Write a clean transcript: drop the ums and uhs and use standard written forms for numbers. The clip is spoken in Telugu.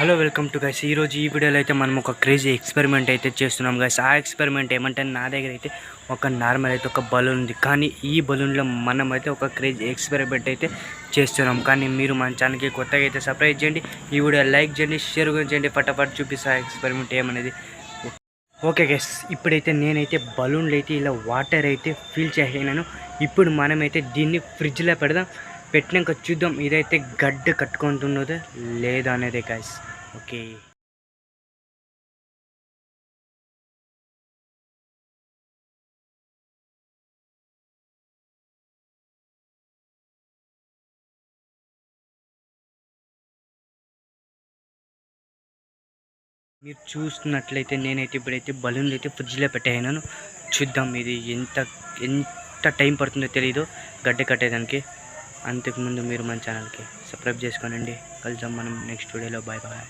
Hello welcome to guys. ఈరోజు ఈ వీడియోలో అయితే మనం ఒక క్రేజీ ఎక్స్పెరిమెంట్ అయితే చేస్తున్నాం గైస్. ఆ ఎక్స్పెరిమెంట్ ఏమంటే నా దగ్గర అయితే ఒక నార్మల్ అయితే ఒక బలూన్ ఉంది, కానీ ఈ బలూన్లో మనం అయితే ఒక క్రేజీ ఎక్స్పెరిమెంట్ అయితే చేస్తున్నాం. కానీ మీరు మన ఛానల్కి కొత్తగా అయితే సబ్స్క్రైబ్ చేయండి, ఈ వీడియో లైక్ చేయండి, షేర్ చేయండి. ఫటాఫట్ చూపిస్తా ఎక్స్పెరిమెంట్ ఏమనేది. ఓకే గైస్, ఇప్పుడైతే నేనైతే బలూన్లు అయితే ఇలా వాటర్ అయితే ఫిల్ చేసినాను. ఇప్పుడు మనమైతే దీన్ని ఫ్రిడ్జ్లో పెడదాం. పెట్టినాక చూద్దాం ఇదైతే గడ్డ కట్టుకుంటున్నదో లేదా అనేది గైస్. ఓకే, మీరు చూస్తున్నట్లయితే నేనైతే ఇప్పుడైతే బలూన్లు అయితే ఫ్రిడ్జ్లో పెట్టేసినాను. చూద్దాం ఇది ఎంత ఎంత టైం పడుతుందో తెలీదు గడ్డ కట్టేదానికి. అంతకుముందు మీరు మన ఛానల్కి సబ్స్క్రైబ్ చేసుకోనండి. కలుద్దాం మనం నెక్స్ట్ వీడియోలో. Bye bye.